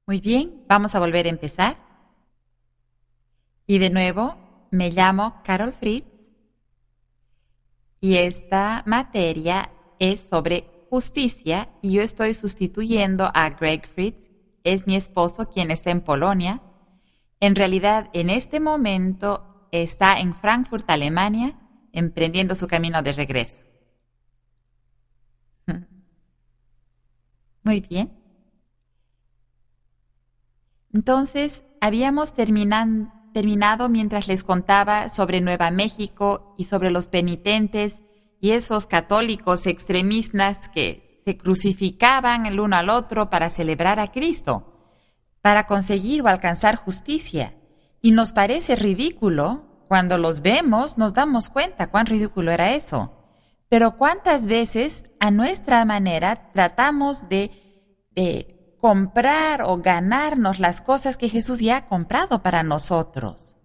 Muy bien, vamos a volver a empezar. Y de nuevo, me llamo Carol Fritz y esta materia es sobre justicia y yo estoy sustituyendo a Greg Fritz, es mi esposo quien está en Polonia. En realidad, en este momento está en Frankfurt, Alemania, emprendiendo su camino de regreso. Muy bien. Entonces, habíamos terminado mientras les contaba sobre Nueva México y sobre los penitentes y esos católicos extremistas que se crucificaban el uno al otro para celebrar a Cristo, para conseguir o alcanzar justicia. Y nos parece ridículo, cuando los vemos nos damos cuenta cuán ridículo era eso. Pero cuántas veces a nuestra manera tratamos de comprar o ganarnos las cosas que Jesús ya ha comprado para nosotros.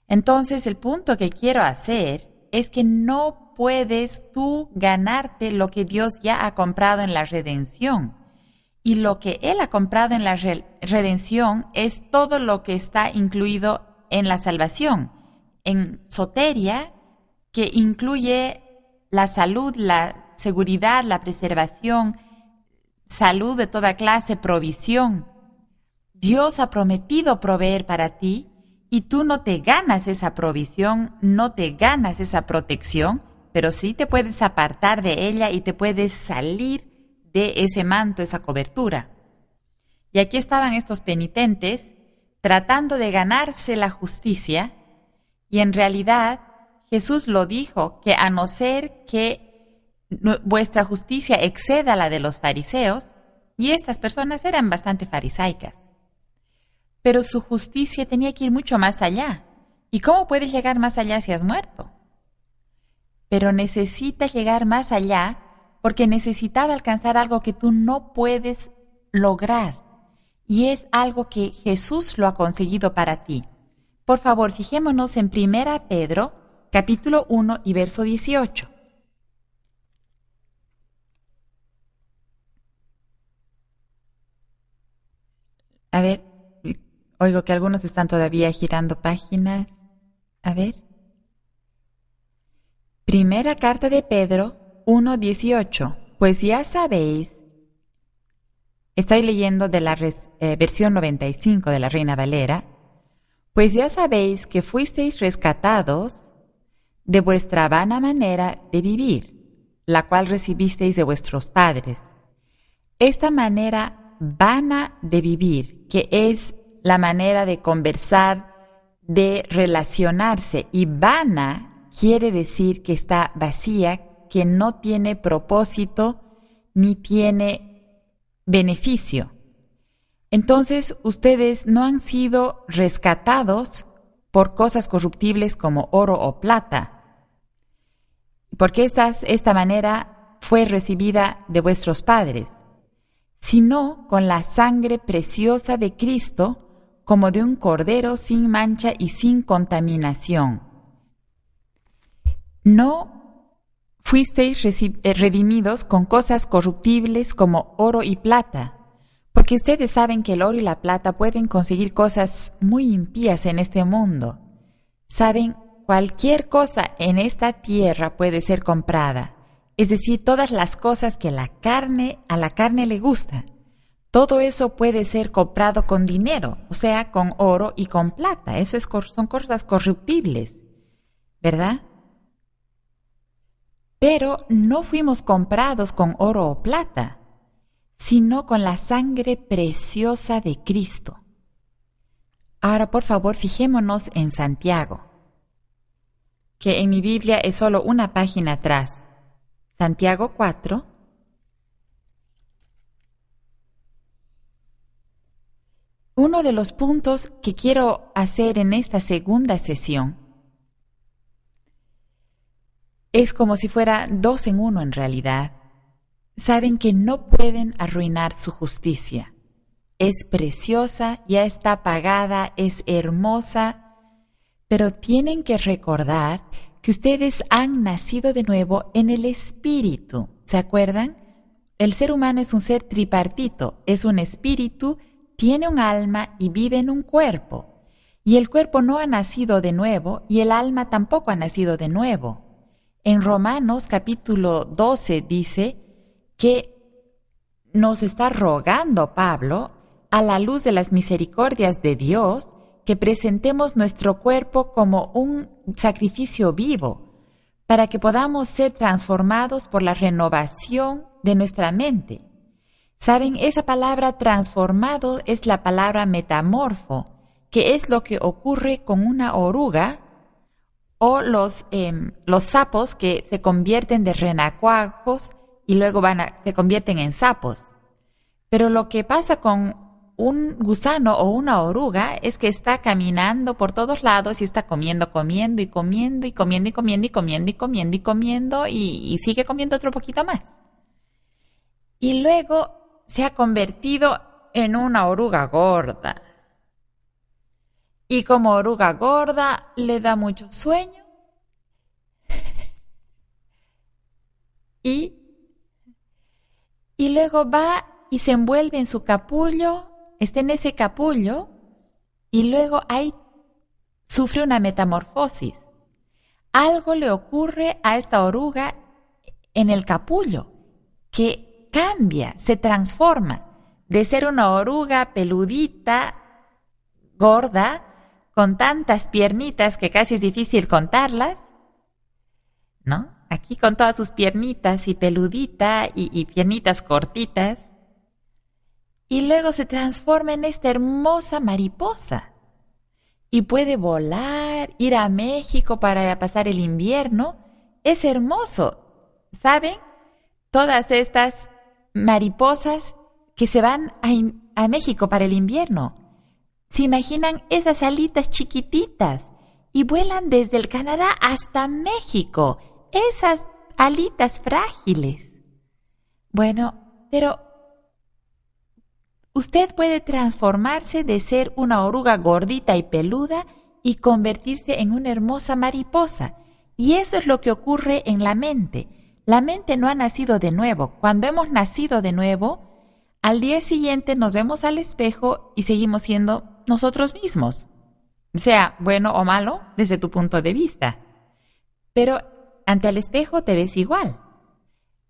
Entonces, el punto que quiero hacer es que no puedes tú ganarte lo que Dios ya ha comprado en la redención. Y lo que Él ha comprado en la redención es todo lo que está incluido en la salvación, en soteria, que incluye la salud, la seguridad, la preservación, salud de toda clase, provisión. Dios ha prometido proveer para ti y tú no te ganas esa provisión, no te ganas esa protección, pero sí te puedes apartar de ella y te puedes salir de ese manto, esa cobertura. Y aquí estaban estos penitentes tratando de ganarse la justicia y en realidad Jesús lo dijo, que a no ser que vuestra justicia exceda la de los fariseos, y estas personas eran bastante farisaicas. Pero su justicia tenía que ir mucho más allá. ¿Y cómo puedes llegar más allá si has muerto? Pero necesitas llegar más allá porque necesitaba alcanzar algo que tú no puedes lograr. Y es algo que Jesús lo ha conseguido para ti. Por favor, fijémonos en 1 Pedro, capítulo 1 y verso 18. A ver, oigo que algunos están todavía girando páginas. A ver. Primera carta de Pedro 1:18. Pues ya sabéis, estoy leyendo de la versión 95 de la Reina Valera, pues ya sabéis que fuisteis rescatados de vuestra vana manera de vivir, la cual recibisteis de vuestros padres. Esta manera vana de vivir, que es la manera de conversar, de relacionarse, y vana quiere decir que está vacía, que no tiene propósito ni tiene beneficio. Entonces, ustedes no han sido rescatados por cosas corruptibles como oro o plata, porque esta manera fue recibida de vuestros padres, sino con la sangre preciosa de Cristo, como de un cordero sin mancha y sin contaminación. No fuisteis redimidos con cosas corruptibles como oro y plata, porque ustedes saben que el oro y la plata pueden conseguir cosas muy impías en este mundo. Saben, cualquier cosa en esta tierra puede ser comprada. Es decir, todas las cosas que a la carne le gusta. Todo eso puede ser comprado con dinero, o sea, con oro y con plata. Son cosas corruptibles, ¿verdad? Pero no fuimos comprados con oro o plata, sino con la sangre preciosa de Cristo. Ahora, por favor, fijémonos en Santiago, que en mi Biblia es solo una página atrás. Santiago 4. Uno de los puntos que quiero hacer en esta segunda sesión es como si fuera 2 en 1 en realidad. Saben que no pueden arruinar su justicia. Es preciosa, ya está pagada, es hermosa, pero tienen que recordar que ustedes han nacido de nuevo en el Espíritu. ¿Se acuerdan? El ser humano es un ser tripartito, es un espíritu tiene un alma y vive en un cuerpo. Y el cuerpo no ha nacido de nuevo y el alma tampoco ha nacido de nuevo. En Romanos capítulo 12 dice que nos está rogando Pablo, a la luz de las misericordias de Dios, que presentemos nuestro cuerpo como un sacrificio vivo, para que podamos ser transformados por la renovación de nuestra mente. ¿Saben? Esa palabra transformado es la palabra metamorfo, que es lo que ocurre con una oruga o los sapos que se convierten de renacuajos y luego se convierten en sapos. Pero lo que pasa con un gusano o una oruga es que está caminando por todos lados y está comiendo y sigue comiendo otro poquito más. Y luego se ha convertido en una oruga gorda. Y como oruga gorda le da mucho sueño y luego va y se envuelve en su capullo, está en ese capullo y luego ahí sufre una metamorfosis. Algo le ocurre a esta oruga en el capullo, que cambia, se transforma de ser una oruga peludita, gorda, con tantas piernitas que casi es difícil contarlas, ¿no? Aquí con todas sus piernitas y peludita y piernitas cortitas. Y luego se transforma en esta hermosa mariposa. Y puede volar, ir a México para pasar el invierno. Es hermoso, ¿saben? Todas estas mariposas que se van a México para el invierno. ¿Se imaginan esas alitas chiquititas? Y vuelan desde el Canadá hasta México. Esas alitas frágiles. Bueno, pero usted puede transformarse de ser una oruga gordita y peluda y convertirse en una hermosa mariposa. Y eso es lo que ocurre en la mente. La mente no ha nacido de nuevo. Cuando hemos nacido de nuevo, al día siguiente nos vemos al espejo y seguimos siendo nosotros mismos. Sea bueno o malo desde tu punto de vista. Pero ante el espejo te ves igual.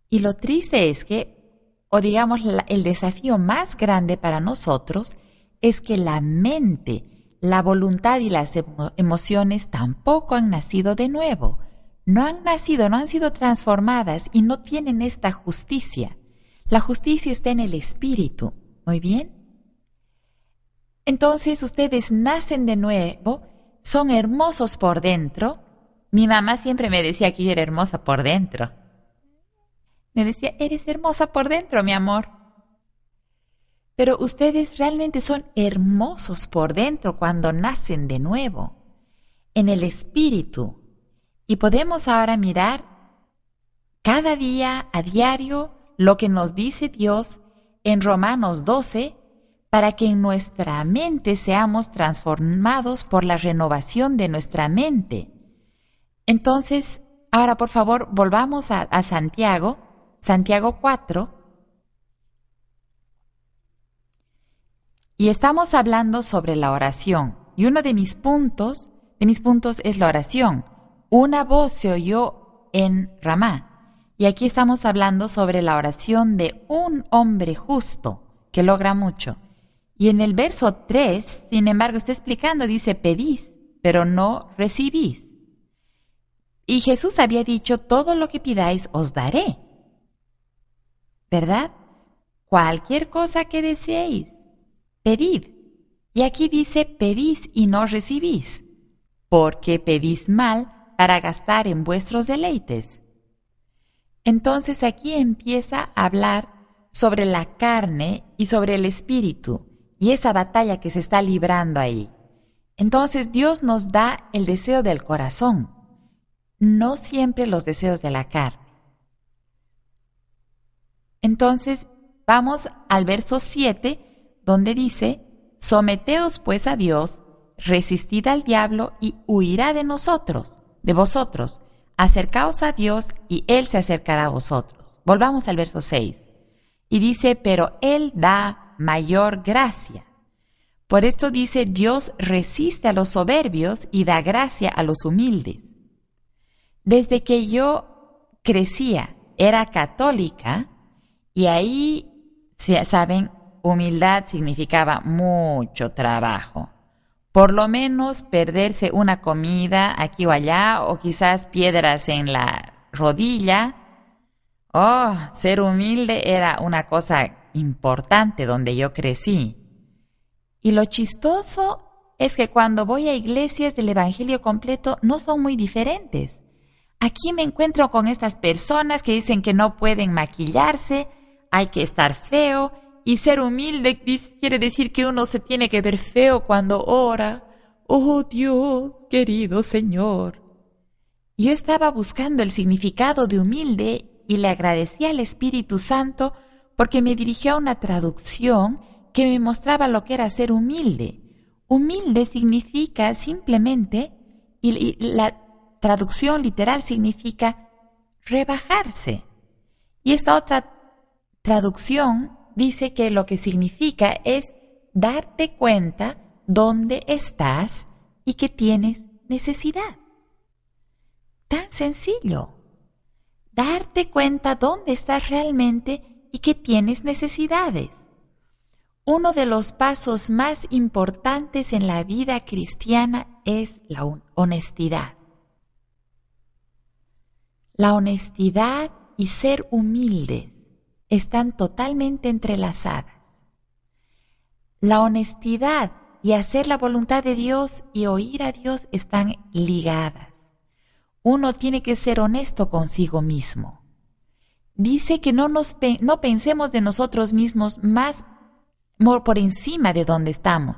Y lo triste es que, o digamos el desafío más grande para nosotros, es que la mente, la voluntad y las emociones tampoco han nacido de nuevo. No han nacido, no han sido transformadas y no tienen esta justicia. La justicia está en el espíritu. ¿Muy bien? Entonces ustedes nacen de nuevo, son hermosos por dentro. Mi mamá siempre me decía que yo era hermosa por dentro. Me decía, eres hermosa por dentro, mi amor. Pero ustedes realmente son hermosos por dentro cuando nacen de nuevo, en el espíritu. Y podemos ahora mirar cada día, a diario, lo que nos dice Dios en Romanos 12, para que en nuestra mente seamos transformados por la renovación de nuestra mente. Entonces, ahora por favor, volvamos a Santiago 4, y estamos hablando sobre la oración. Y uno de mis puntos es la oración. Una voz se oyó en Ramá. Y aquí estamos hablando sobre la oración de un hombre justo que logra mucho. Y en el verso 3, sin embargo, está explicando, dice, pedís, pero no recibís. Y Jesús había dicho, todo lo que pidáis os daré. ¿Verdad? Cualquier cosa que deseéis, pedid. Y aquí dice, pedís y no recibís, porque pedís mal para gastar en vuestros deleites. Entonces aquí empieza a hablar sobre la carne y sobre el espíritu, y esa batalla que se está librando ahí. Entonces Dios nos da el deseo del corazón, no siempre los deseos de la carne. Entonces vamos al verso 7, donde dice, someteos pues a Dios, resistid al diablo y huirá de vosotros. Acercaos a Dios y Él se acercará a vosotros. Volvamos al verso 6. Y dice, pero Él da mayor gracia. Por esto dice, Dios resiste a los soberbios y da gracia a los humildes. Desde que yo crecía, era católica, y ahí, saben, humildad significaba mucho trabajo. Por lo menos perderse una comida aquí o allá, o quizás piedras en la rodilla. Oh, ser humilde era una cosa importante donde yo crecí. Y lo chistoso es que cuando voy a iglesias del Evangelio completo no son muy diferentes. Aquí me encuentro con estas personas que dicen que no pueden maquillarse, hay que estar feo, y ser humilde quiere decir que uno se tiene que ver feo cuando ora. Oh Dios, querido Señor. Yo estaba buscando el significado de humilde y le agradecí al Espíritu Santo porque me dirigió a una traducción que me mostraba lo que era ser humilde. Humilde significa simplemente, y la traducción literal significa rebajarse. Y esta otra traducción dice que lo que significa es darte cuenta dónde estás y que tienes necesidad. Tan sencillo. Darte cuenta dónde estás realmente y que tienes necesidades. Uno de los pasos más importantes en la vida cristiana es la honestidad. La honestidad y ser humildes están totalmente entrelazadas. La honestidad y hacer la voluntad de Dios y oír a Dios están ligadas. Uno tiene que ser honesto consigo mismo. Dice que no pensemos de nosotros mismos más por encima de donde estamos,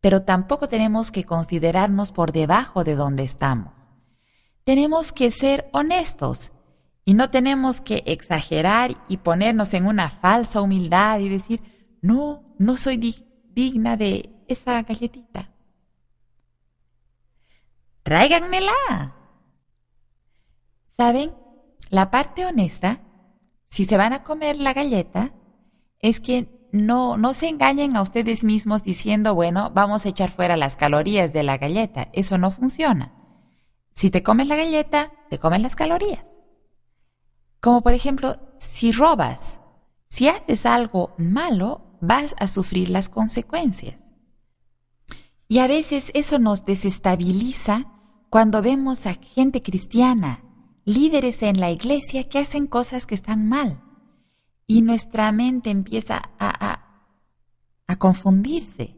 pero tampoco tenemos que considerarnos por debajo de donde estamos. Tenemos que ser honestos y no tenemos que exagerar y ponernos en una falsa humildad y decir, no soy digna de esa galletita. Tráiganmela. ¿Saben? La parte honesta, si se van a comer la galleta, es que no se engañen a ustedes mismos diciendo, bueno, vamos a echar fuera las calorías de la galleta. Eso no funciona. Si te comes la galleta, te comen las calorías. Como por ejemplo, si robas, si haces algo malo, vas a sufrir las consecuencias. Y a veces eso nos desestabiliza cuando vemos a gente cristiana, líderes en la iglesia que hacen cosas que están mal. Y nuestra mente empieza a confundirse.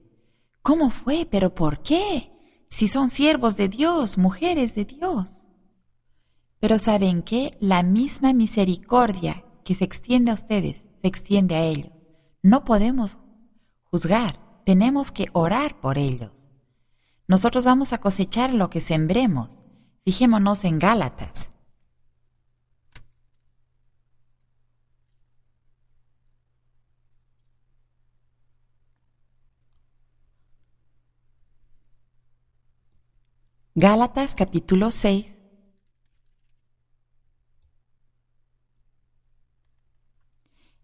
¿Cómo fue? ¿Pero por qué? Si son siervos de Dios, mujeres de Dios. Pero ¿saben qué? La misma misericordia que se extiende a ustedes, se extiende a ellos. No podemos juzgar, tenemos que orar por ellos. Nosotros vamos a cosechar lo que sembremos. Fijémonos en Gálatas. Gálatas capítulo 6.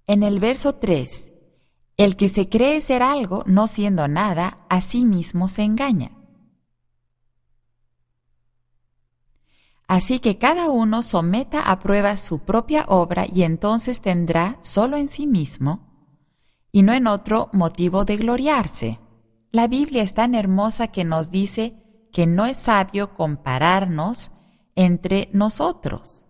En el verso 3, el que se cree ser algo no siendo nada, a sí mismo se engaña. Así que cada uno someta a prueba su propia obra y entonces tendrá solo en sí mismo y no en otro motivo de gloriarse. La Biblia es tan hermosa que nos dice que no es sabio compararnos entre nosotros.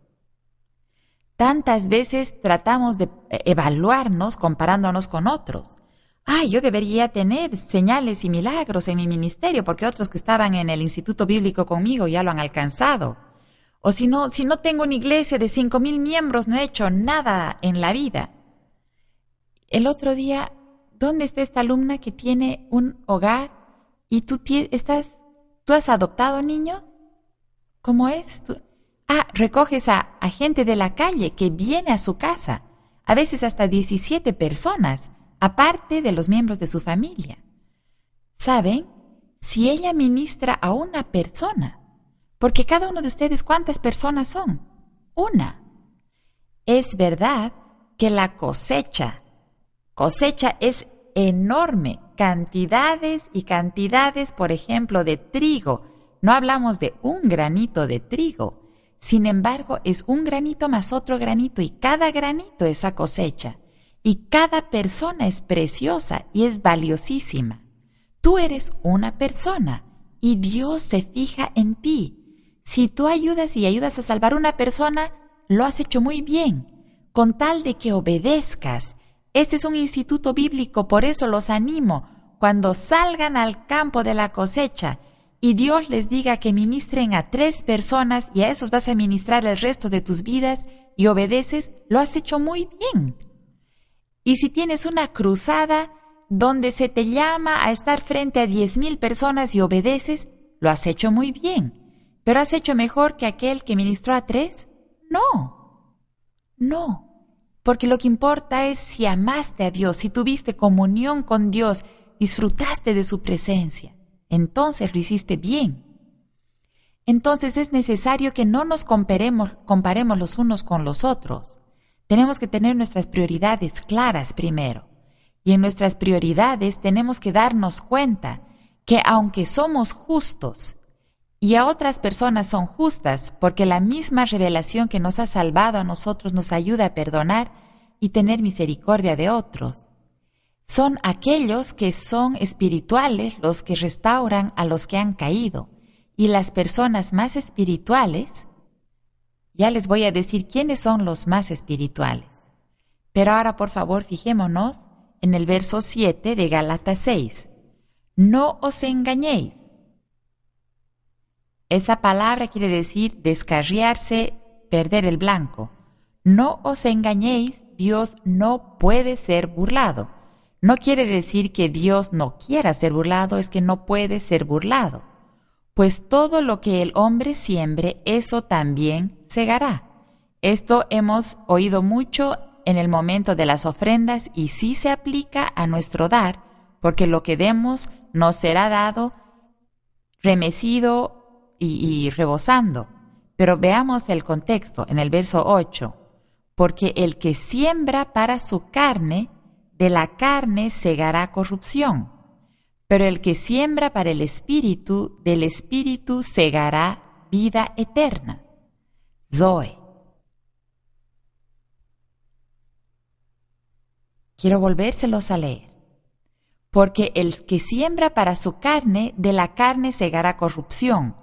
Tantas veces tratamos de evaluarnos comparándonos con otros. Yo debería tener señales y milagros en mi ministerio porque otros que estaban en el instituto bíblico conmigo ya lo han alcanzado. O si no tengo una iglesia de 5,000 miembros, no he hecho nada en la vida. El otro día, ¿dónde está esta alumna que tiene un hogar y tú has adoptado niños? ¿Cómo es? Recoges a gente de la calle que viene a su casa, a veces hasta 17 personas, aparte de los miembros de su familia. ¿Saben? Si ella ministra a una persona, porque cada uno de ustedes, ¿cuántas personas son? Una. Es verdad que la cosecha es enorme, cantidades y cantidades, por ejemplo, de trigo. No hablamos de un granito de trigo. Sin embargo, es un granito más otro granito y cada granito es esa cosecha. Y cada persona es preciosa y es valiosísima. Tú eres una persona y Dios se fija en ti. Si tú ayudas a salvar una persona, lo has hecho muy bien, con tal de que obedezcas. Este es un instituto bíblico, por eso los animo. Cuando salgan al campo de la cosecha y Dios les diga que ministren a 3 personas y a esos vas a ministrar el resto de tus vidas y obedeces, lo has hecho muy bien. Y si tienes una cruzada donde se te llama a estar frente a 10,000 personas y obedeces, lo has hecho muy bien. ¿Pero has hecho mejor que aquel que ministró a 3? No. Porque lo que importa es si amaste a Dios, si tuviste comunión con Dios, disfrutaste de su presencia. Entonces lo hiciste bien. Entonces es necesario que no nos comparemos los unos con los otros. Tenemos que tener nuestras prioridades claras primero. Y en nuestras prioridades tenemos que darnos cuenta que aunque somos justos y a otras personas son justas, porque la misma revelación que nos ha salvado a nosotros nos ayuda a perdonar y tener misericordia de otros, son aquellos que son espirituales los que restauran a los que han caído. Y las personas más espirituales, ya les voy a decir quiénes son los más espirituales. Pero ahora, por favor, fijémonos en el verso 7 de Gálatas 6. No os engañéis. Esa palabra quiere decir descarriarse, perder el blanco. No os engañéis, Dios no puede ser burlado. No quiere decir que Dios no quiera ser burlado, es que no puede ser burlado. Pues todo lo que el hombre siembre, eso también segará. Esto hemos oído mucho en el momento de las ofrendas y sí se aplica a nuestro dar, porque lo que demos nos será dado remecido y rebosando. Pero veamos el contexto en el verso 8. Porque el que siembra para su carne, de la carne segará corrupción. Pero el que siembra para el Espíritu, del Espíritu segará vida eterna. Zoe. Quiero volvérselos a leer. Porque el que siembra para su carne, de la carne segará corrupción.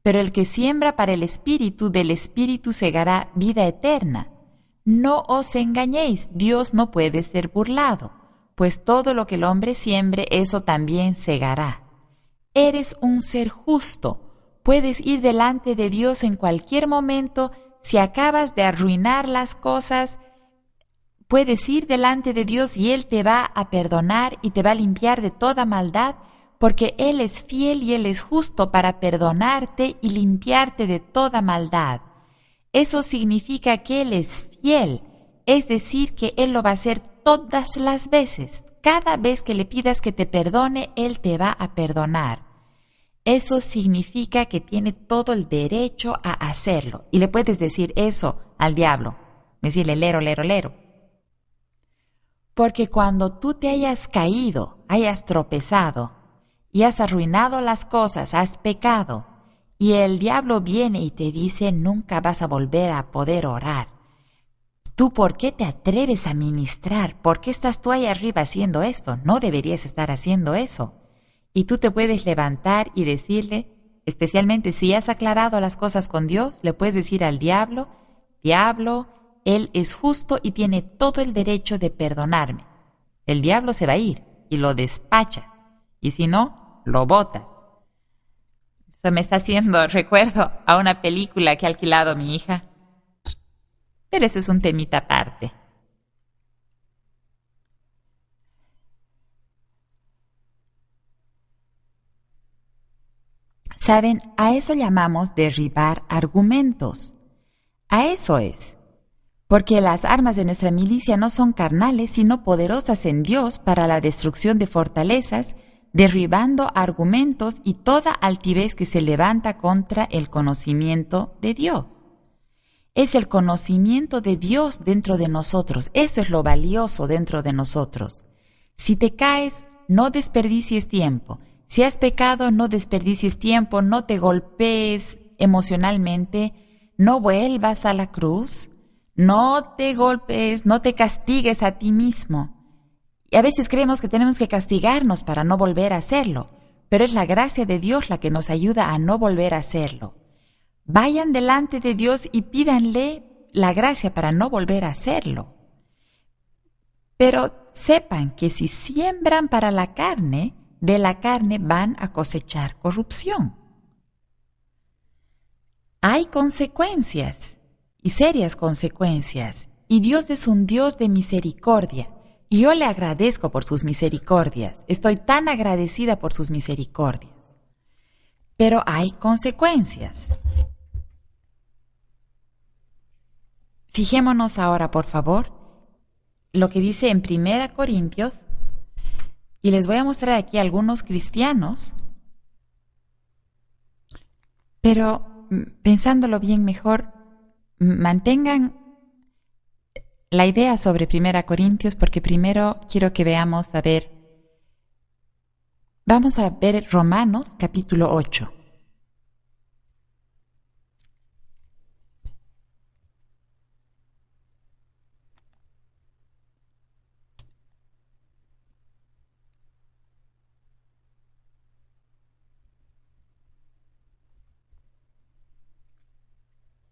Pero el que siembra para el Espíritu, del Espíritu segará vida eterna. No os engañéis, Dios no puede ser burlado. Pues todo lo que el hombre siembre, eso también segará. Eres un ser justo. Puedes ir delante de Dios en cualquier momento. Si acabas de arruinar las cosas, puedes ir delante de Dios y Él te va a perdonar y te va a limpiar de toda maldad, porque Él es fiel y Él es justo para perdonarte y limpiarte de toda maldad. Eso significa que Él es fiel, es decir, que Él lo va a hacer todas las veces. Cada vez que le pidas que te perdone, Él te va a perdonar. Eso significa que tiene todo el derecho a hacerlo. Y le puedes decir eso al diablo. Decirle, lero, lero, lero. Porque cuando tú te hayas caído, hayas tropezado y has arruinado las cosas, has pecado, y el diablo viene y te dice, nunca vas a volver a poder orar. ¿Tú por qué te atreves a ministrar? ¿Por qué estás tú ahí arriba haciendo esto? No deberías estar haciendo eso. Y tú te puedes levantar y decirle, especialmente si has aclarado las cosas con Dios, le puedes decir al diablo, diablo, Él es justo y tiene todo el derecho de perdonarme. El diablo se va a ir y lo despachas. Y si no, lo botas. Eso me está haciendo recuerdo a una película que ha alquilado mi hija. Pero eso es un temita aparte. ¿Saben? A eso llamamos derribar argumentos. A eso es. Porque las armas de nuestra milicia no son carnales, sino poderosas en Dios para la destrucción de fortalezas, derribando argumentos y toda altivez que se levanta contra el conocimiento de Dios. Es el conocimiento de Dios dentro de nosotros. Eso es lo valioso dentro de nosotros. Si te caes, no desperdicies tiempo. Si has pecado, no desperdicies tiempo, no te golpees emocionalmente, no vuelvas a la cruz, no te golpees, no te castigues a ti mismo. Y a veces creemos que tenemos que castigarnos para no volver a hacerlo, pero es la gracia de Dios la que nos ayuda a no volver a hacerlo. Vayan delante de Dios y pídanle la gracia para no volver a hacerlo. Pero sepan que si siembran para la carne, de la carne van a cosechar corrupción. Hay consecuencias, y serias consecuencias, y Dios es un Dios de misericordia. Y yo le agradezco por sus misericordias. Estoy tan agradecida por sus misericordias. Pero hay consecuencias. Fijémonos ahora, por favor, lo que dice en 1 Corintios, y les voy a mostrar aquí algunos cristianos, pero pensándolo bien mejor, mantengan la idea sobre 1 Corintios, porque primero quiero que veamos, vamos a ver Romanos capítulo 8.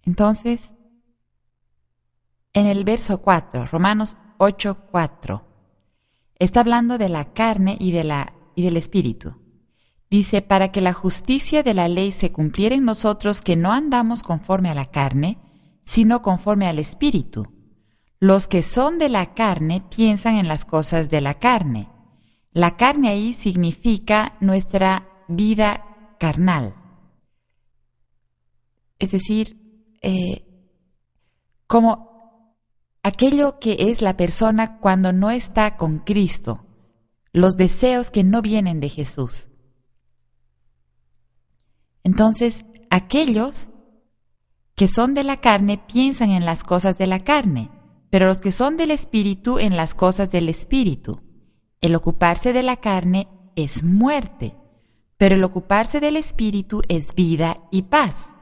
Entonces, en el verso 4, Romanos 8, 4, está hablando de la carne y del espíritu. Dice, para que la justicia de la ley se cumpliera en nosotros que no andamos conforme a la carne, sino conforme al espíritu. Los que son de la carne piensan en las cosas de la carne. La carne ahí significa nuestra vida carnal. Es decir, como aquello que es la persona cuando no está con Cristo, los deseos que no vienen de Jesús. Entonces, aquellos que son de la carne piensan en las cosas de la carne, pero los que son del Espíritu en las cosas del Espíritu. El ocuparse de la carne es muerte, pero el ocuparse del Espíritu es vida y paz.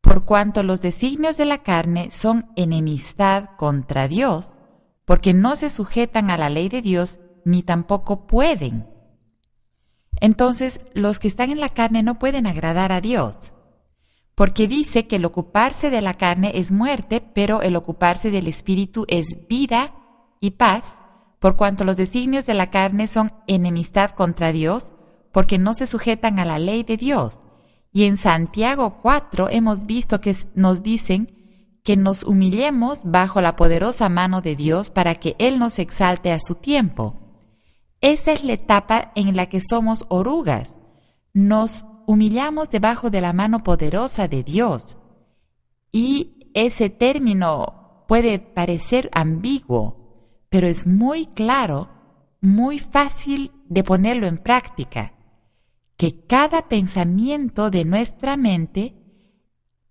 Por cuanto los designios de la carne son enemistad contra Dios, porque no se sujetan a la ley de Dios, ni tampoco pueden. Entonces, los que están en la carne no pueden agradar a Dios, porque dice que el ocuparse de la carne es muerte, pero el ocuparse del Espíritu es vida y paz, por cuanto los designios de la carne son enemistad contra Dios, porque no se sujetan a la ley de Dios. Y en Santiago 4 hemos visto que nos dicen que nos humillemos bajo la poderosa mano de Dios para que Él nos exalte a su tiempo. Esa es la etapa en la que somos orugas. Nos humillamos debajo de la mano poderosa de Dios. Y ese término puede parecer ambiguo, pero es muy claro, muy fácil de ponerlo en práctica. Que cada pensamiento de nuestra mente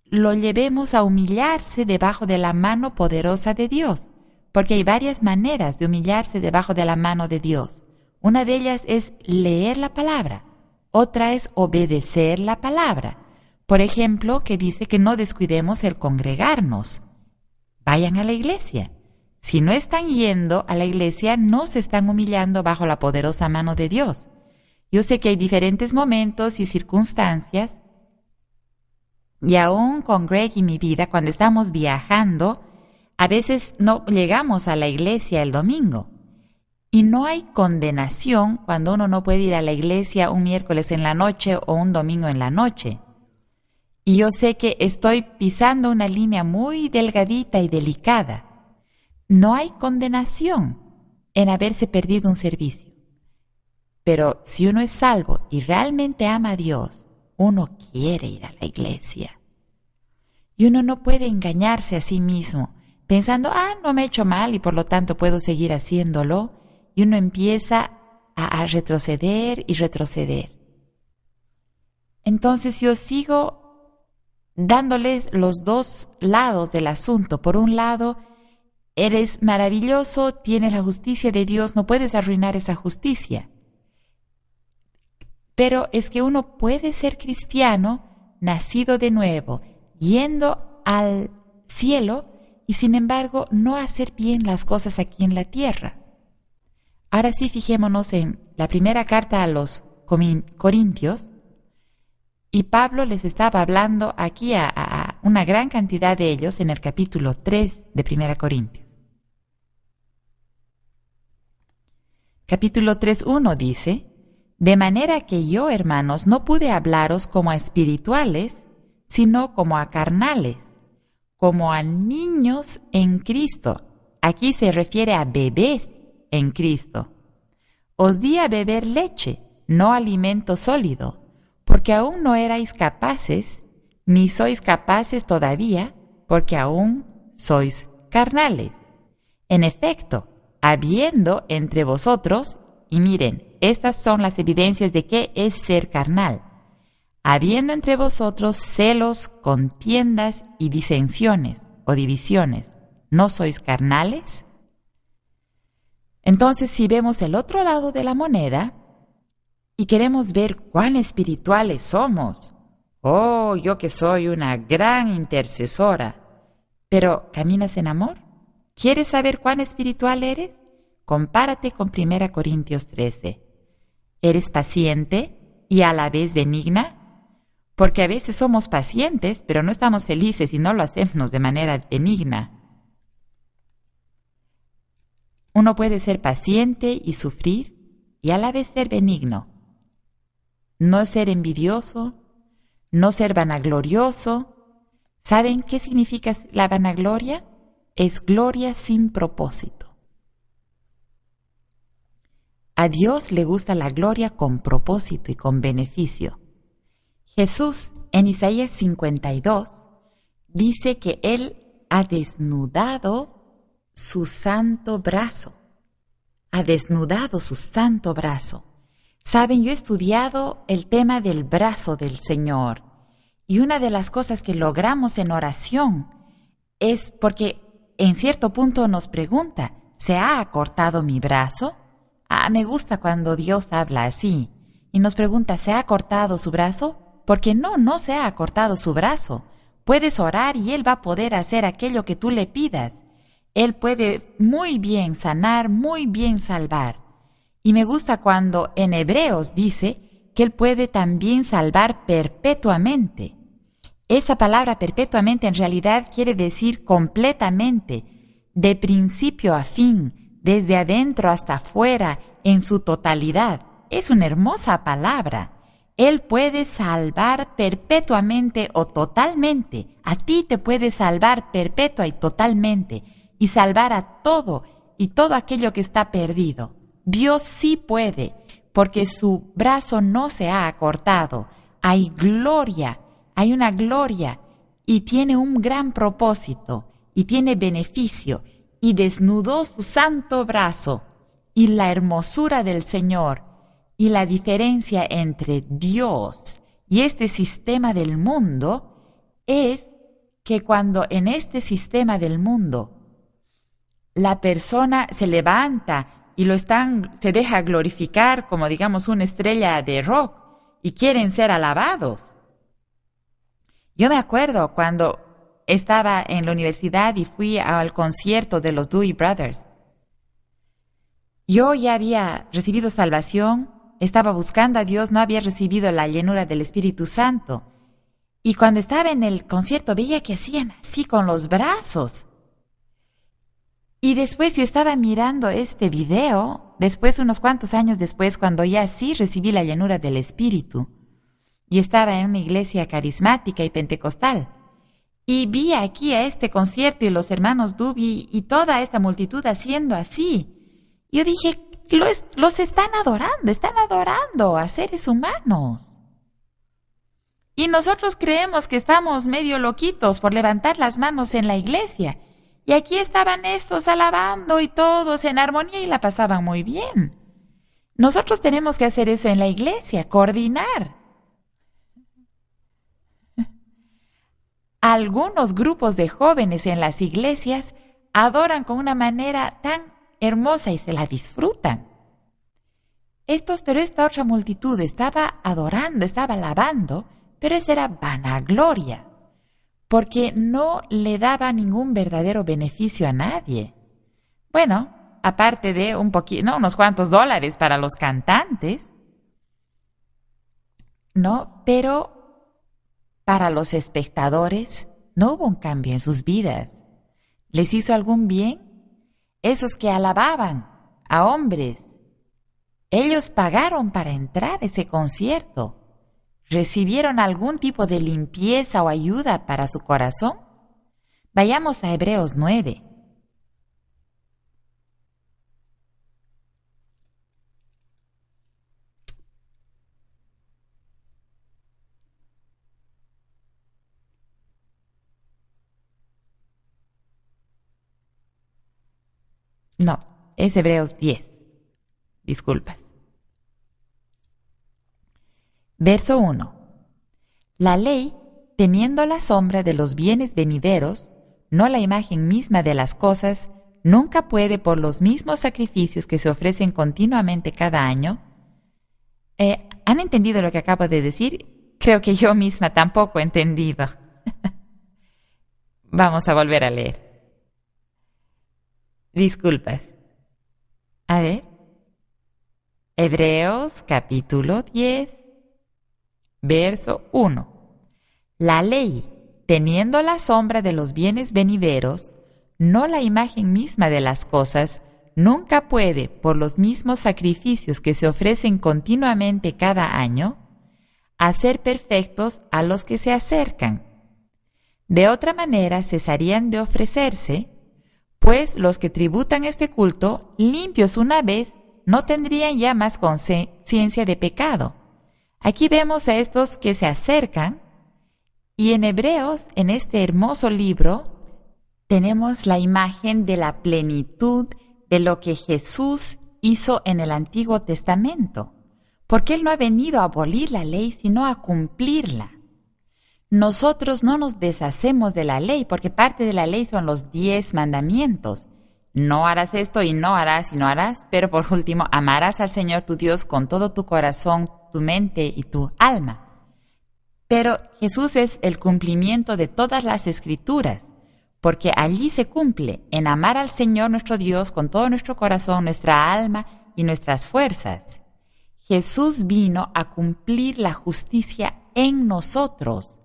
lo llevemos a humillarse debajo de la mano poderosa de Dios, porque hay varias maneras de humillarse debajo de la mano de Dios. Una de ellas es leer la palabra, otra es obedecer la palabra. Por ejemplo, que dice que no descuidemos el congregarnos. Vayan a la iglesia. Si no están yendo a la iglesia, no se están humillando bajo la poderosa mano de Dios. Yo sé que hay diferentes momentos y circunstancias, y aún con Greg y mi vida, cuando estamos viajando, a veces no llegamos a la iglesia el domingo. Y no hay condenación cuando uno no puede ir a la iglesia un miércoles en la noche o un domingo en la noche. Y yo sé que estoy pisando una línea muy delgadita y delicada. No hay condenación en haberse perdido un servicio. Pero si uno es salvo y realmente ama a Dios, uno quiere ir a la iglesia. Y uno no puede engañarse a sí mismo, pensando, no me he hecho mal y por lo tanto puedo seguir haciéndolo. Y uno empieza a retroceder y retroceder. Entonces yo sigo dándoles los dos lados del asunto. Por un lado, eres maravilloso, tienes la justicia de Dios, no puedes arruinar esa justicia. Pero es que uno puede ser cristiano, nacido de nuevo, yendo al cielo y sin embargo no hacer bien las cosas aquí en la tierra. Ahora sí, fijémonos en la primera carta a los Corintios, y Pablo les estaba hablando aquí a una gran cantidad de ellos en el capítulo 3 de 1 Corintios. Capítulo 3:1 dice: de manera que yo, hermanos, no pude hablaros como a espirituales, sino como a carnales, como a niños en Cristo. Aquí se refiere a bebés en Cristo. Os di a beber leche, no alimento sólido, porque aún no erais capaces, ni sois capaces todavía, porque aún sois carnales. En efecto, habiendo entre vosotros, y miren, estas son las evidencias de qué es ser carnal, habiendo entre vosotros celos, contiendas y disensiones o divisiones, ¿no sois carnales? Entonces, si vemos el otro lado de la moneda y queremos ver cuán espirituales somos, oh, yo que soy una gran intercesora, pero ¿caminas en amor? ¿Quieres saber cuán espiritual eres? Compárate con 1 Corintios 13. ¿Eres paciente y a la vez benigna? Porque a veces somos pacientes, pero no estamos felices y no lo hacemos de manera benigna. Uno puede ser paciente y sufrir y a la vez ser benigno. No ser envidioso, no ser vanaglorioso. ¿Saben qué significa la vanagloria? Es gloria sin propósito. A Dios le gusta la gloria con propósito y con beneficio. Jesús, en Isaías 52, dice que Él ha desnudado su santo brazo. Ha desnudado su santo brazo. Saben, yo he estudiado el tema del brazo del Señor y una de las cosas que logramos en oración es porque en cierto punto nos pregunta, ¿se ha acortado mi brazo? Me gusta cuando Dios habla así y nos pregunta, ¿se ha cortado su brazo? Porque no se ha cortado su brazo. Puedes orar y Él va a poder hacer aquello que tú le pidas. Él puede muy bien sanar, muy bien salvar. Y me gusta cuando en Hebreos dice que Él puede también salvar perpetuamente. Esa palabra perpetuamente en realidad quiere decir completamente, de principio a fin, desde adentro hasta afuera, en su totalidad. Es una hermosa palabra. Él puede salvar perpetuamente o totalmente. A ti te puede salvar perpetua y totalmente y salvar a todo y todo aquello que está perdido. Dios sí puede, porque su brazo no se ha acortado. Hay gloria, hay una gloria y tiene un gran propósito y tiene beneficio. Y desnudó su santo brazo, y la hermosura del Señor, y la diferencia entre Dios y este sistema del mundo, es que cuando en este sistema del mundo la persona se levanta y se deja glorificar como digamos una estrella de rock, y quieren ser alabados. Yo me acuerdo cuando estaba en la universidad y fui al concierto de los Dewey Brothers. Yo ya había recibido salvación, estaba buscando a Dios, no había recibido la llenura del Espíritu Santo. Y cuando estaba en el concierto veía que hacían así con los brazos. Y después yo estaba mirando este video, después unos cuantos años después, cuando ya sí recibí la llenura del Espíritu. Y estaba en una iglesia carismática y pentecostal. Y vi aquí a este concierto y los hermanos Duby y toda esta multitud haciendo así. Yo dije, los están adorando a seres humanos. Y nosotros creemos que estamos medio loquitos por levantar las manos en la iglesia. Y aquí estaban estos alabando y todos en armonía y la pasaban muy bien. Nosotros tenemos que hacer eso en la iglesia, coordinar. Algunos grupos de jóvenes en las iglesias adoran con una manera tan hermosa y se la disfrutan. Pero esta otra multitud estaba adorando, estaba alabando, pero esa era vanagloria, porque no le daba ningún verdadero beneficio a nadie. Bueno, aparte de unos cuantos dólares para los cantantes, ¿no? Pero para los espectadores no hubo un cambio en sus vidas. ¿Les hizo algún bien? Esos que alababan a hombres, ellos pagaron para entrar a ese concierto. ¿Recibieron algún tipo de limpieza o ayuda para su corazón? Vayamos a Hebreos 9. No, es Hebreos 10. Disculpas. Verso 1. La ley, teniendo la sombra de los bienes venideros, no la imagen misma de las cosas, nunca puede por los mismos sacrificios que se ofrecen continuamente cada año. ¿Han entendido lo que acabo de decir? Creo que yo misma tampoco he entendido. Vamos a volver a leer. Disculpas. A ver. Hebreos capítulo 10, verso 1. La ley, teniendo la sombra de los bienes venideros, no la imagen misma de las cosas, nunca puede, por los mismos sacrificios que se ofrecen continuamente cada año, hacer perfectos a los que se acercan. De otra manera cesarían de ofrecerse, pues los que tributan este culto, limpios una vez, no tendrían ya más conciencia de pecado. Aquí vemos a estos que se acercan, y en Hebreos, en este hermoso libro, tenemos la imagen de la plenitud de lo que Jesús hizo en el Antiguo Testamento, porque Él no ha venido a abolir la ley, sino a cumplirla. Nosotros no nos deshacemos de la ley, porque parte de la ley son los 10 mandamientos. No harás esto y no harás y no harás, pero por último, amarás al Señor tu Dios con todo tu corazón, tu mente y tu alma. Pero Jesús es el cumplimiento de todas las Escrituras, porque allí se cumple en amar al Señor nuestro Dios con todo nuestro corazón, nuestra alma y nuestras fuerzas. Jesús vino a cumplir la justicia en nosotros.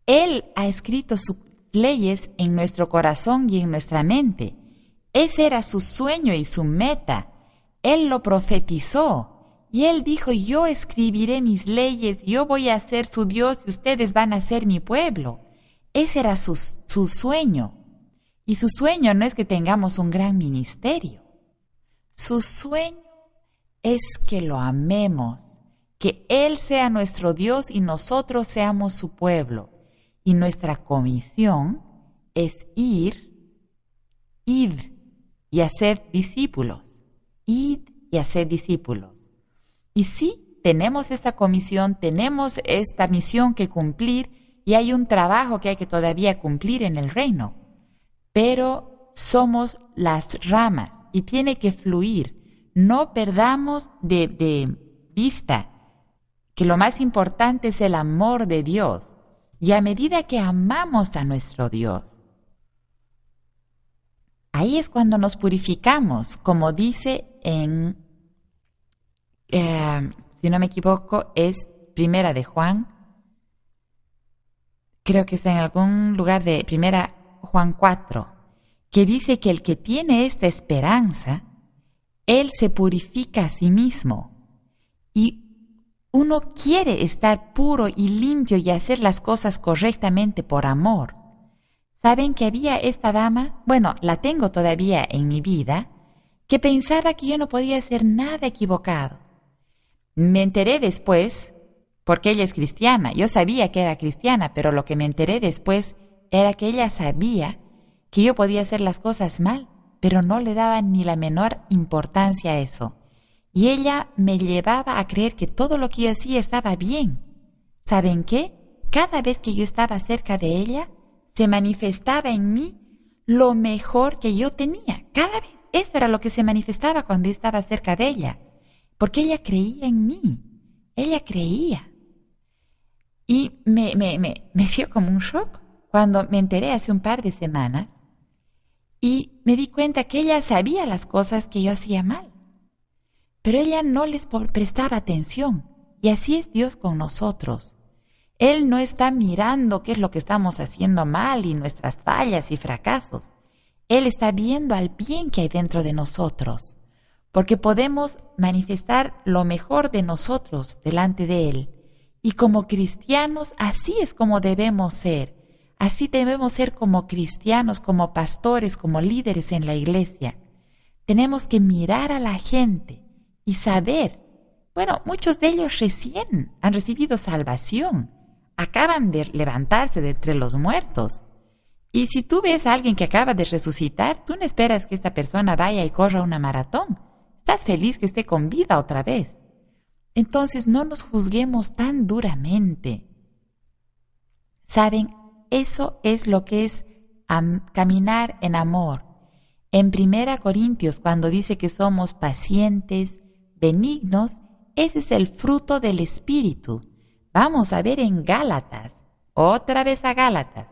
Él ha escrito sus leyes en nuestro corazón y en nuestra mente. Ese era su sueño y su meta. Él lo profetizó y Él dijo, yo escribiré mis leyes, yo voy a ser su Dios y ustedes van a ser mi pueblo. Ese era su sueño. Y su sueño no es que tengamos un gran ministerio. Su sueño es que lo amemos, que Él sea nuestro Dios y nosotros seamos su pueblo. Y nuestra comisión es id y hacer discípulos. Id y hacer discípulos. Y sí, tenemos esta comisión, tenemos esta misión que cumplir y hay un trabajo que hay que todavía cumplir en el reino. Pero somos las ramas y tiene que fluir. No perdamos de vista que lo más importante es el amor de Dios. Y a medida que amamos a nuestro Dios, ahí es cuando nos purificamos, como dice en, si no me equivoco, es Primera de Juan, creo que está en algún lugar de Primera Juan 4, que dice que el que tiene esta esperanza, él se purifica a sí mismo. Y uno quiere estar puro y limpio y hacer las cosas correctamente por amor. ¿Saben que había esta dama? Bueno, la tengo todavía en mi vida, que pensaba que yo no podía hacer nada equivocado. Me enteré después, porque ella es cristiana. Yo sabía que era cristiana, pero lo que me enteré después era que ella sabía que yo podía hacer las cosas mal, pero no le daba ni la menor importancia a eso. Y ella me llevaba a creer que todo lo que yo hacía estaba bien. ¿Saben qué? Cada vez que yo estaba cerca de ella, se manifestaba en mí lo mejor que yo tenía. Cada vez. Eso era lo que se manifestaba cuando yo estaba cerca de ella. Porque ella creía en mí. Ella creía. Y me dio como un shock cuando me enteré hace un par de semanas y me di cuenta que ella sabía las cosas que yo hacía mal. Pero ella no les prestaba atención. Y así es Dios con nosotros. Él no está mirando qué es lo que estamos haciendo mal y nuestras fallas y fracasos. Él está viendo al bien que hay dentro de nosotros, porque podemos manifestar lo mejor de nosotros delante de Él. Y como cristianos, así es como debemos ser. Así debemos ser como cristianos, como pastores, como líderes en la iglesia. Tenemos que mirar a la gente y saber. Bueno, muchos de ellos recién han recibido salvación. Acaban de levantarse de entre los muertos. Y si tú ves a alguien que acaba de resucitar, tú no esperas que esta persona vaya y corra una maratón. Estás feliz que esté con vida otra vez. Entonces no nos juzguemos tan duramente. ¿Saben? Eso es lo que es caminar en amor. En 1 Corintios, cuando dice que somos pacientes, benignos, ese es el fruto del Espíritu. Vamos a ver en Gálatas, otra vez a Gálatas.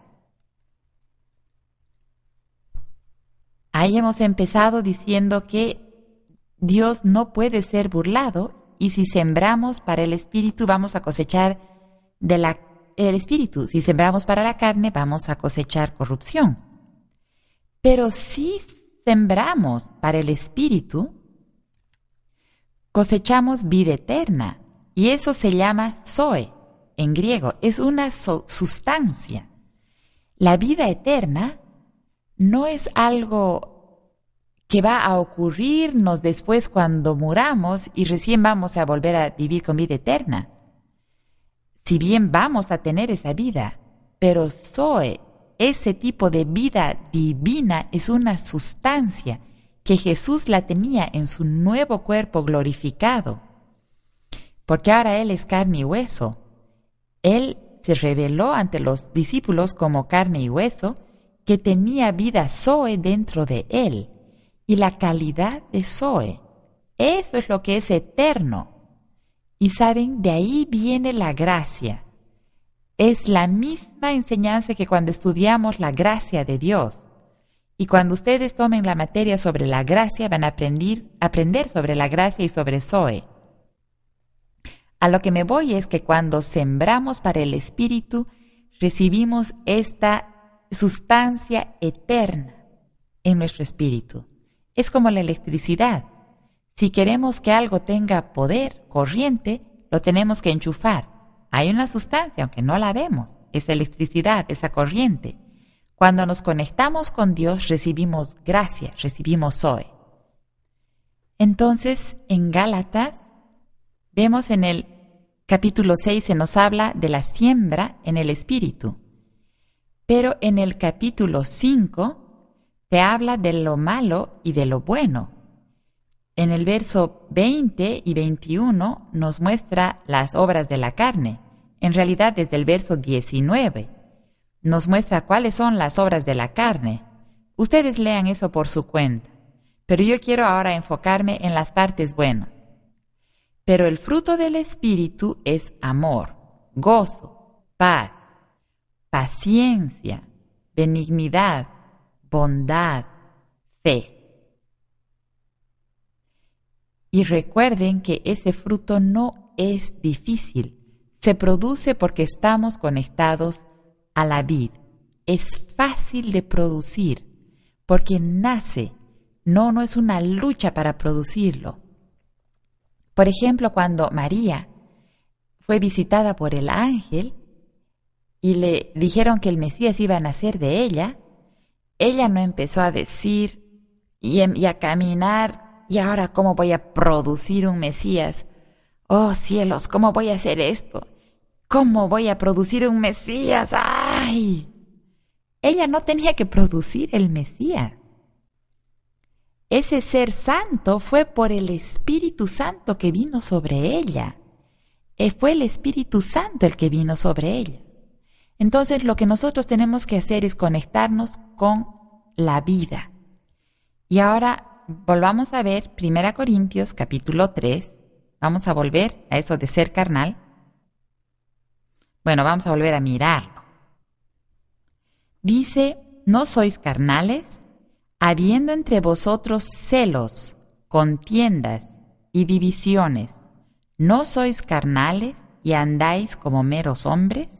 Ahí hemos empezado diciendo que Dios no puede ser burlado y si sembramos para el Espíritu vamos a cosechar el Espíritu. Si sembramos para la carne vamos a cosechar corrupción. Pero si sembramos para el Espíritu, cosechamos vida eterna. Y eso se llama zoe en griego. Es una sustancia. La vida eterna no es algo que va a ocurrirnos después cuando muramos y recién vamos a volver a vivir con vida eterna. Si bien vamos a tener esa vida, pero zoe, ese tipo de vida divina, es una sustancia que Jesús la tenía en su nuevo cuerpo glorificado. Porque ahora Él es carne y hueso. Él se reveló ante los discípulos como carne y hueso, que tenía vida zoe dentro de Él. Y la calidad de zoe, eso es lo que es eterno. Y saben, de ahí viene la gracia. Es la misma enseñanza que cuando estudiamos la gracia de Dios. Y cuando ustedes tomen la materia sobre la gracia, van a aprender sobre la gracia y sobre zoe. A lo que me voy es que cuando sembramos para el Espíritu, recibimos esta sustancia eterna en nuestro espíritu. Es como la electricidad. Si queremos que algo tenga poder, corriente, lo tenemos que enchufar. Hay una sustancia, aunque no la vemos, esa electricidad, esa corriente. Cuando nos conectamos con Dios, recibimos gracia, recibimos zoe. Entonces, en Gálatas, vemos en el capítulo 6 se nos habla de la siembra en el Espíritu. Pero en el capítulo 5 te habla de lo malo y de lo bueno. En el verso 20 y 21 nos muestra las obras de la carne. En realidad, desde el verso 19 nos muestra cuáles son las obras de la carne. Ustedes lean eso por su cuenta. Pero yo quiero ahora enfocarme en las partes buenas. Pero el fruto del Espíritu es amor, gozo, paz, paciencia, benignidad, bondad, fe. Y recuerden que ese fruto no es difícil, se produce porque estamos conectados a la vid. Es fácil de producir porque nace, no es una lucha para producirlo. Por ejemplo, cuando María fue visitada por el ángel y le dijeron que el Mesías iba a nacer de ella no empezó a decir y a caminar, ¿y ahora cómo voy a producir un Mesías? Oh cielos, ¿cómo voy a hacer esto? ¿Cómo voy a producir un Mesías? ¡Ay! Ella no tenía que producir el Mesías. Ese ser santo fue por el Espíritu Santo que vino sobre ella. Fue el Espíritu Santo el que vino sobre ella. Entonces lo que nosotros tenemos que hacer es conectarnos con la vida. Y ahora volvamos a ver 1 Corintios capítulo 3. Vamos a volver a eso de ser carnal. Bueno, vamos a volver a mirarlo. Dice, ¿no sois carnales? Habiendo entre vosotros celos, contiendas y divisiones, ¿no sois carnales y andáis como meros hombres?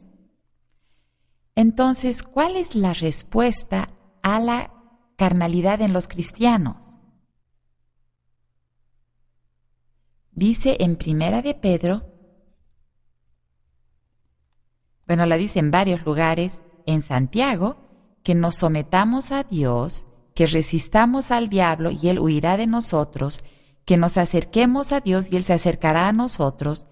Entonces, ¿cuál es la respuesta a la carnalidad en los cristianos? Dice en Primera de Pedro, bueno, la dice en varios lugares, en Santiago, que nos sometamos a Dios, que resistamos al diablo y él huirá de nosotros, que nos acerquemos a Dios y él se acercará a nosotros,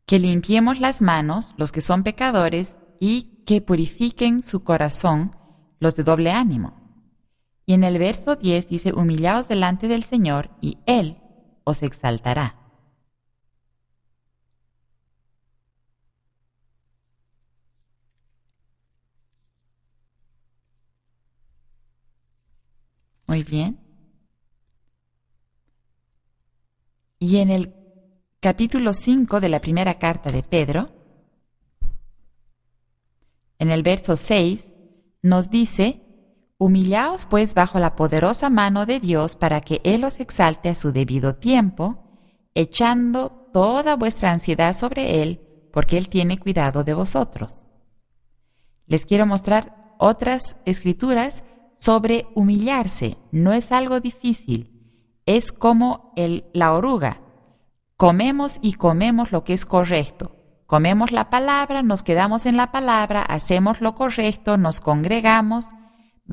que limpiemos las manos, los que son pecadores, y que purifiquen su corazón, los de doble ánimo. Y en el verso 10 dice, humillaos delante del Señor y Él os exaltará. Muy bien. Y en el capítulo 5 de la primera carta de Pedro, en el verso 6, nos dice, humillaos pues bajo la poderosa mano de Dios para que Él os exalte a su debido tiempo, echando toda vuestra ansiedad sobre Él, porque Él tiene cuidado de vosotros. Les quiero mostrar otras escrituras sobre humillarse. No es algo difícil, es como la oruga. Comemos y comemos lo que es correcto. Comemos la palabra, nos quedamos en la palabra, hacemos lo correcto, nos congregamos,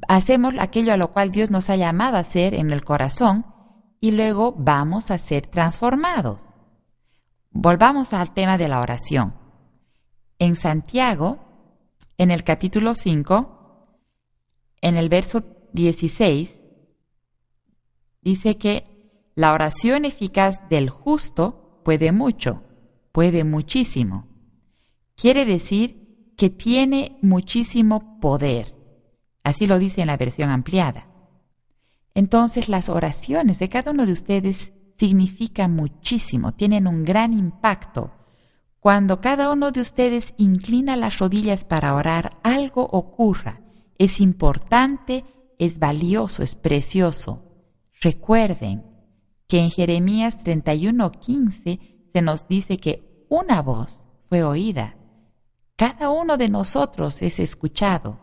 hacemos aquello a lo cual Dios nos ha llamado a hacer en el corazón y luego vamos a ser transformados. Volvamos al tema de la oración. En Santiago, en el capítulo 5, en el verso 16, dice que la oración eficaz del justo puede mucho, puede muchísimo. Quiere decir que tiene muchísimo poder. Así lo dice en la versión ampliada. Entonces las oraciones de cada uno de ustedes significan muchísimo, tienen un gran impacto. Cuando cada uno de ustedes inclina las rodillas para orar, algo ocurra. Es importante, es valioso, es precioso. Recuerden que en Jeremías 31:15 se nos dice que una voz fue oída. Cada uno de nosotros es escuchado.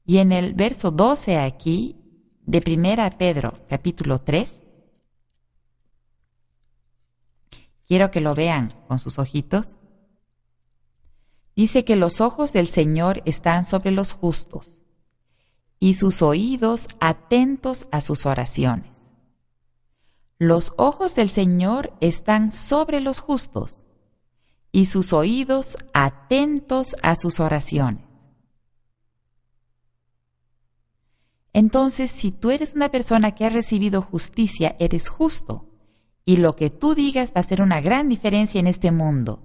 Y en el verso 12 aquí, de 1 Pedro, capítulo 3, quiero que lo vean con sus ojitos. Dice que los ojos del Señor están sobre los justos y sus oídos atentos a sus oraciones. Los ojos del Señor están sobre los justos y sus oídos atentos a sus oraciones. Entonces, si tú eres una persona que ha recibido justicia, eres justo. Y lo que tú digas va a hacer una gran diferencia en este mundo.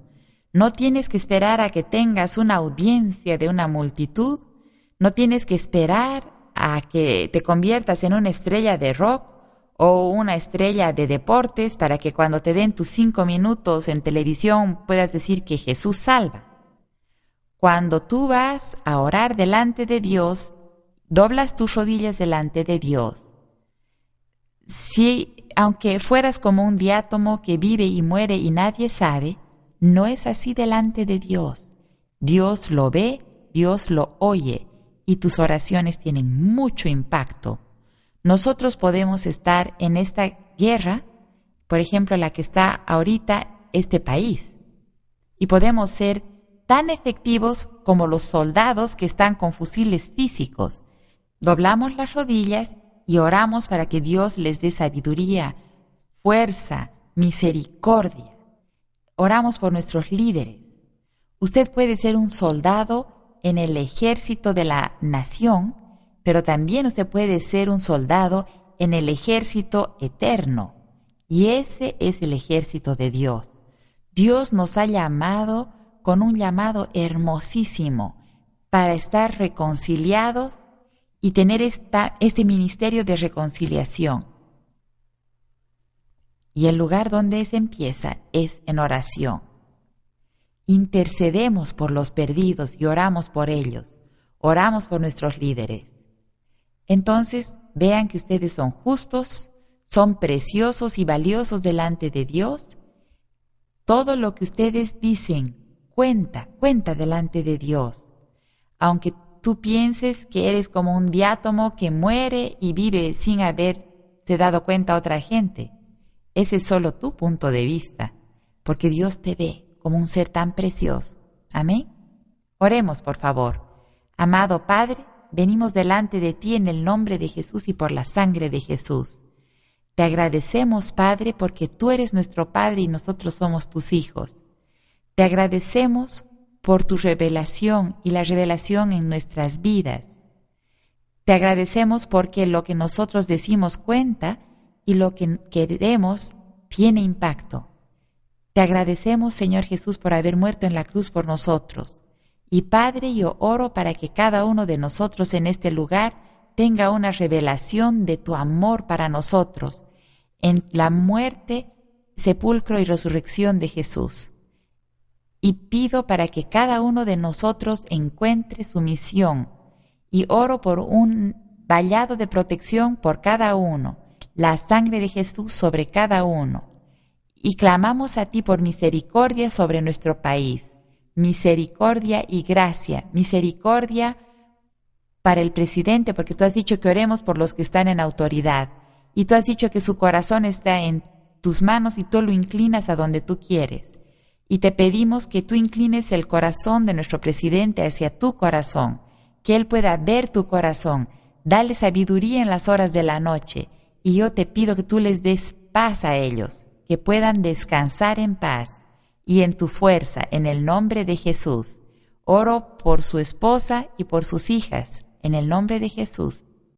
No tienes que esperar a que tengas una audiencia de una multitud. No tienes que esperar a que te conviertas en una estrella de rock o una estrella de deportes para que cuando te den tus 5 minutos en televisión puedas decir que Jesús salva. Cuando tú vas a orar delante de Dios, doblas tus rodillas delante de Dios. Si, aunque fueras como un diátomo que vive y muere y nadie sabe, no es así delante de Dios. Dios lo ve, Dios lo oye y tus oraciones tienen mucho impacto. Nosotros podemos estar en esta guerra, por ejemplo, la que está ahorita este país, y podemos ser tan efectivos como los soldados que están con fusiles físicos. Doblamos las rodillas y oramos para que Dios les dé sabiduría, fuerza, misericordia. Oramos por nuestros líderes. Usted puede ser un soldado en el ejército de la nación, pero también usted puede ser un soldado en el ejército eterno. Y ese es el ejército de Dios. Dios nos ha llamado con un llamado hermosísimo para estar reconciliados y tener este ministerio de reconciliación. Y el lugar donde se empieza es en oración. Intercedemos por los perdidos y oramos por ellos. Oramos por nuestros líderes. Entonces, vean que ustedes son justos, son preciosos y valiosos delante de Dios. Todo lo que ustedes dicen, cuenta delante de Dios. Aunque tú pienses que eres como un diátomo que muere y vive sin haberse dado cuenta a otra gente, ese es solo tu punto de vista, porque Dios te ve como un ser tan precioso. Amén. Oremos, por favor. Amado Padre, venimos delante de ti en el nombre de Jesús y por la sangre de Jesús. Te agradecemos, Padre, porque tú eres nuestro Padre y nosotros somos tus hijos. Te agradecemos por tu revelación y la revelación en nuestras vidas. Te agradecemos porque lo que nosotros decimos cuenta y lo que queremos tiene impacto. Te agradecemos, Señor Jesús, por haber muerto en la cruz por nosotros. Y Padre, yo oro para que cada uno de nosotros en este lugar tenga una revelación de tu amor para nosotros en la muerte, sepulcro y resurrección de Jesús. Y pido para que cada uno de nosotros encuentre su misión. Y oro por un vallado de protección por cada uno, la sangre de Jesús sobre cada uno. Y clamamos a ti por misericordia sobre nuestro país. Misericordia y gracia. Misericordia para el presidente, porque tú has dicho que oremos por los que están en autoridad. Y tú has dicho que su corazón está en tus manos y tú lo inclinas a donde tú quieres. Y te pedimos que tú inclines el corazón de nuestro presidente hacia tu corazón, que él pueda ver tu corazón. Dale sabiduría en las horas de la noche. Y yo te pido que tú les des paz a ellos, que puedan descansar en paz y en tu fuerza, en el nombre de Jesús. Oro por su esposa y por sus hijas, en el nombre de Jesús.